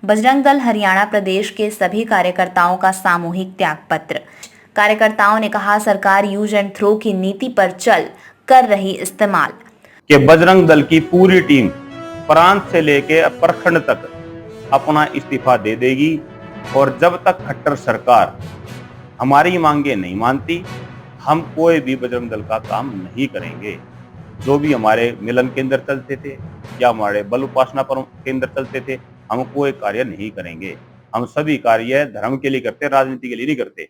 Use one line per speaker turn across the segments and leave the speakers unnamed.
बजरंग दल हरियाणा प्रदेश के सभी कार्यकर्ताओं का सामूहिक त्यागपत्र। कार्यकर्ताओं ने कहा, सरकार यूज एंड थ्रो की नीति पर चल कर रही इस्तेमाल
कि बजरंग दल की पूरी टीम प्रांत से लेके प्रखंड तक अपना इस्तीफा दे देगी और जब तक खट्टर सरकार हमारी मांगे नहीं मानती, हम कोई भी बजरंग दल का काम नहीं करेंगे। जो भी हमारे मिलन केंद्र चलते थे या हमारे बल उपासना केंद्र चलते थे, हम कोई कार्य नहीं करेंगे। हम सभी कार्य धर्म के लिए करते, राजनीति के लिए नहीं करते।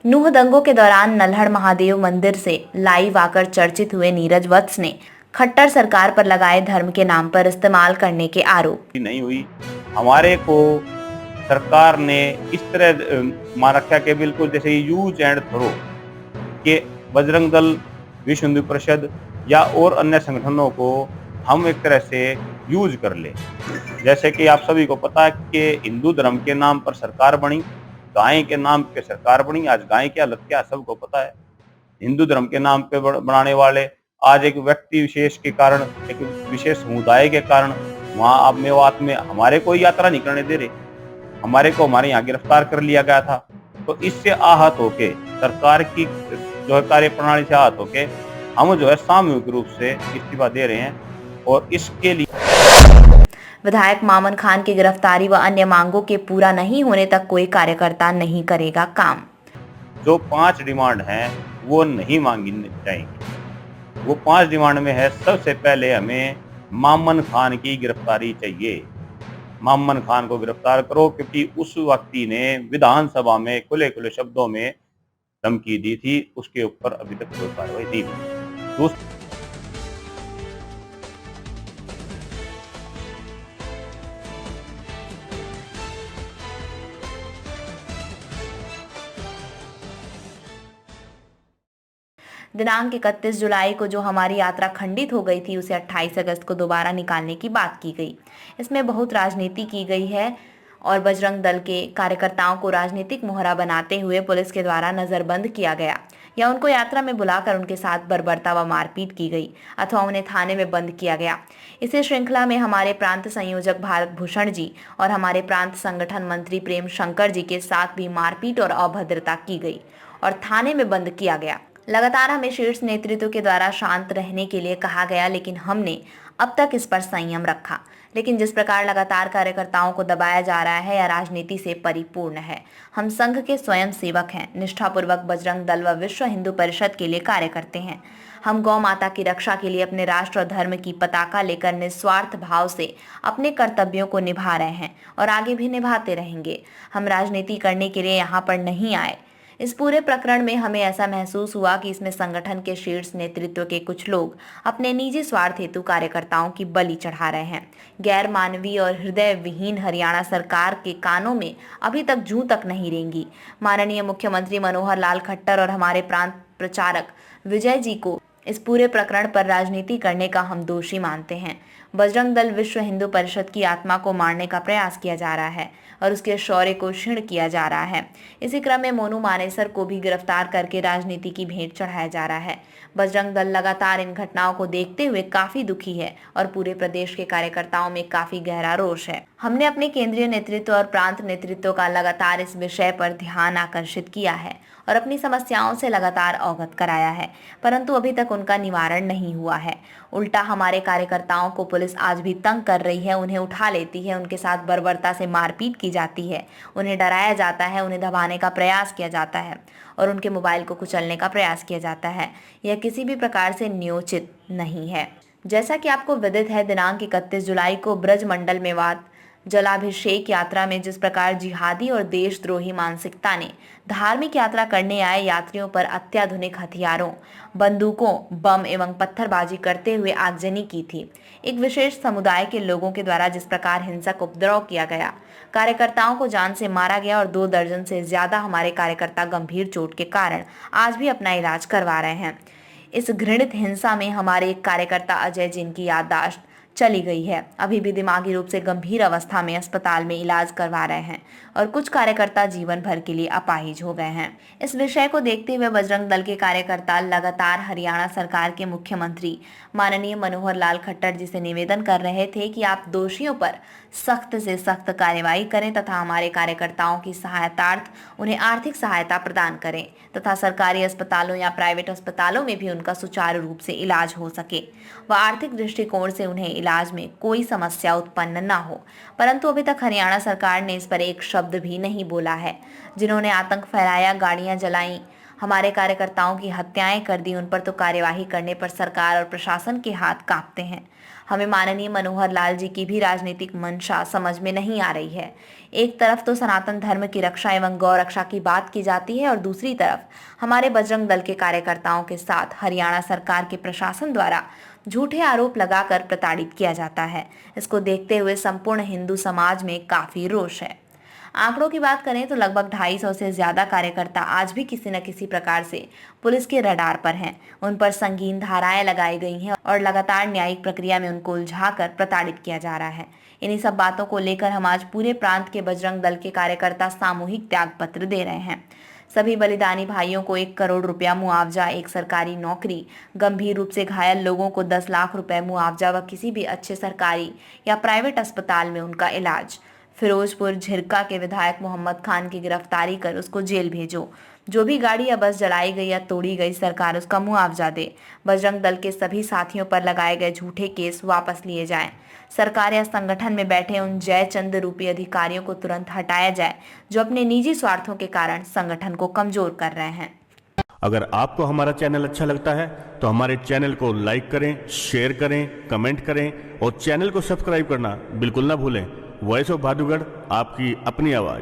नूह दंगों के दौरान नल्हड़ महादेव मंदिर से लाइव आकर चर्चित हुए नीरज वत्स ने खट्टर सरकार पर लगाए धर्म के नाम पर इस्तेमाल करने के आरोप।
नहीं हुई, हमारे को सरकार ने इस तरह मान रखा कि बिल्कुल जैसे यूज एंड थ्रो के बजरंग दल, विश्व हिंदू परिषद या और अन्य संगठनों को हम एक तरह से यूज कर ले। जैसे कि आप सभी को पता है कि हिंदू धर्म के नाम पर सरकार बनी, गाय के नाम पे सरकार बनी। आज गाय की हालत क्या सबको पता है। हिंदू धर्म के नाम पे बनाने वाले आज एक व्यक्ति विशेष के कारण, एक विशेष समुदाय के कारण वहां अब मेवात में हमारे कोई यात्रा नहीं करने दे रहे। हमारे को हमारे यहाँ गिरफ्तार कर लिया गया था। तो इससे आहत होके सरकार की जो है कार्य प्रणाली से आहत होके हम जो है सामूहिक रूप से इस्तीफा दे रहे हैं और इसके लिए
विधायक मामन खान की गिरफ्तारी व अन्य मांगों के पूरा नहीं होने तक कोई कार्यकर्ता नहीं करेगा काम।
जो 5 डिमांड हैं वो नहीं मांगी जाएंगी। वो 5 डिमांड में है, सबसे पहले हमें मामन खान की गिरफ्तारी चाहिए। मामन खान को गिरफ्तार करो, क्योंकि उस व्यक्ति ने विधानसभा में खुले खुले शब्दों में धमकी दी थी। उसके ऊपर अभी तक कोई कार्रवाई नहीं हुई।
दिनांक 31 जुलाई को जो हमारी यात्रा खंडित हो गई थी, उसे 28 अगस्त को दोबारा निकालने की बात की गई। इसमें बहुत राजनीति की गई है और बजरंग दल के कार्यकर्ताओं को राजनीतिक मोहरा बनाते हुए पुलिस के द्वारा नजरबंद किया गया या उनको यात्रा में बुलाकर उनके साथ बर्बरता व मारपीट की गई अथवा उन्हें थाने में बंद किया गया। इसी श्रृंखला में हमारे प्रांत संयोजक भारत भूषण जी और हमारे प्रांत संगठन मंत्री प्रेम शंकर जी के साथ भी मारपीट और अभद्रता की गई और थाने में बंद किया गया। लगातार हमें शीर्ष नेतृत्व के द्वारा शांत रहने के लिए कहा गया, लेकिन हमने अब तक इस पर संयम रखा। लेकिन जिस प्रकार लगातार कार्यकर्ताओं को दबाया जा रहा है, यह राजनीति से परिपूर्ण है। हम संघ के स्वयं सेवक हैं, निष्ठापूर्वक बजरंग दल व विश्व हिंदू परिषद के लिए कार्य करते हैं। हम गौ माता की रक्षा के लिए अपने राष्ट्र और धर्म की पताका लेकर निस्वार्थ भाव से अपने कर्तव्यों को निभा रहे हैं और आगे भी निभाते रहेंगे। हम राजनीति करने के लिए यहाँ पर नहीं आए। इस पूरे प्रकरण में हमें ऐसा महसूस हुआ कि इसमें संगठन के शीर्ष नेतृत्व के कुछ लोग अपने निजी स्वार्थ हेतु कार्यकर्ताओं की बलि चढ़ा रहे हैं। गैर मानवीय और हृदय विहीन हरियाणा सरकार के कानों में अभी तक जूं तक नहीं रेंगी। माननीय मुख्यमंत्री मनोहर लाल खट्टर और हमारे प्रांत प्रचारक विजय जी को इस पूरे प्रकरण पर राजनीति करने का हम दोषी मानते हैं। बजरंग दल विश्व हिंदू परिषद की आत्मा को मारने का प्रयास किया जा रहा है और उसके शौर्य को क्षीण किया जा रहा है। इसी क्रम में मोनू मानेसर को भी गिरफ्तार करके राजनीति की भेंट चढ़ाया जा रहा है। बजरंग दल लगातार इन घटनाओं को देखते हुए काफी दुखी है और पूरे प्रदेश के कार्यकर्ताओं में काफी गहरा रोष है। हमने अपने केंद्रीय नेतृत्व और प्रांत नेतृत्व का लगातार इस विषय पर ध्यान आकर्षित किया है और अपनी समस्याओं से लगातार अवगत कराया है, परंतु अभी तक उनका निवारण नहीं हुआ है। उल्टा हमारे कार्यकर्ताओं को पुलिस आज भी तंग कर रही है, उन्हें उठा लेती है, उनके साथ बर्बरता से मारपीट की जाती है, उन्हें डराया जाता है, उन्हें दबाने का प्रयास किया जाता है और उनके मोबाइल को कुचलने का प्रयास किया जाता है। यह किसी भी प्रकार से न्योचित नहीं है। जैसा कि आपको विदित है, दिनांक 31 जुलाई को ब्रज मंडल मेवात जलाभिषेक यात्रा में जिस प्रकार जिहादी और देशद्रोही मानसिकता ने धार्मिक यात्रा करने आए यात्रियों पर अत्याधुनिक हथियारों, बंदूकों, बम एवं पत्थरबाजी करते हुए आगजनी की थी। एक विशेष समुदाय के लोगों के द्वारा जिस प्रकार हिंसक उपद्रव किया गया, कार्यकर्ताओं को जान से मारा गया और 2 दर्जन से ज्यादा हमारे कार्यकर्ता गंभीर चोट के कारण आज भी अपना इलाज करवा रहे हैं। इस घृणित हिंसा में हमारे एक कार्यकर्ता अजय, जिनकी याददाश्त चली गई है। अभी भी दिमागी रूप से गंभीर अवस्था में अस्पताल में इलाज करवा रहे हैं और कुछ कार्यकर्ता जीवन भर के लिए अपाहिज हो गए हैं। इस विषय को देखते हुए बजरंग दल के कार्यकर्ता लगातार हरियाणा सरकार के मुख्यमंत्री माननीय मनोहर लाल खट्टर जी से निवेदन कर रहे थे कि आप दोषियों पर सख्त से सख्त कार्रवाई करें तथा हमारे कार्यकर्ताओं की सहायतार्थ उन्हें आर्थिक सहायता प्रदान करें तथा सरकारी अस्पतालों या प्राइवेट अस्पतालों में भी उनका सुचारू रूप से इलाज हो सके व आर्थिक दृष्टिकोण से उन्हें इलाज में कोई समस्या उत्पन्न न हो। परंतु अभी तक हरियाणा सरकार ने इस पर एक शब्द भी नहीं बोला है। जिन्होंने आतंक फैलाया, गाड़ियां जलाई, हमारे कार्यकर्ताओं की हत्याएं कर दी, उन पर तो कार्यवाही करने पर सरकार और प्रशासन के हाथ कांपते हैं। हमें माननीय मनोहर लाल जी की भी राजनीतिक मंशा समझ में नहीं आ रही है। एक तरफ तो सनातन धर्म की रक्षा एवं गौ रक्षा की बात की जाती है और दूसरी तरफ हमारे बजरंग दल के कार्यकर्ताओं के साथ हरियाणा सरकार के प्रशासन द्वारा झूठे आरोप लगाकर प्रताड़ित किया जाता है। इसको देखते हुए संपूर्ण हिंदू समाज में काफी रोष है। आंकड़ों की बात करें तो लगभग 250 से ज्यादा कार्यकर्ता आज भी किसी न किसी प्रकार से पुलिस के रडार पर हैं। उन पर संगीन धाराएं लगाई गई हैं और लगातार न्यायिक प्रक्रिया में उनको उलझाकर प्रताड़ित किया जा रहा है। इन्हीं सब बातों को लेकर हम आज पूरे प्रांत के बजरंग दल के कार्यकर्ता सामूहिक त्याग पत्र दे रहे हैं। सभी बलिदानी भाइयों को 1 करोड़ रुपया मुआवजा, एक सरकारी नौकरी, गंभीर रूप से घायल लोगों को 10 लाख रुपए मुआवजा व किसी भी अच्छे सरकारी या प्राइवेट अस्पताल में उनका इलाज। फिरोजपुर झिरका के विधायक मोहम्मद खान की गिरफ्तारी कर उसको जेल भेजो। जो भी गाड़ी या बस जलाई गई या तोड़ी गई, सरकार उसका मुआवजा दे। बजरंग दल के सभी साथियों पर लगाए गए झूठे केस वापस लिए जाएं। सरकार या संगठन में बैठे उन जयचंद रूपी अधिकारियों को तुरंत हटाया जाए जो अपने निजी स्वार्थों के कारण संगठन को कमजोर कर रहे हैं।
अगर आपको हमारा चैनल अच्छा लगता है तो हमारे चैनल को लाइक करें, शेयर करें, कमेंट करें और चैनल को सब्सक्राइब करना बिल्कुल ना भूलें। वॉइस ऑफ भादुगढ़, आपकी अपनी आवाज।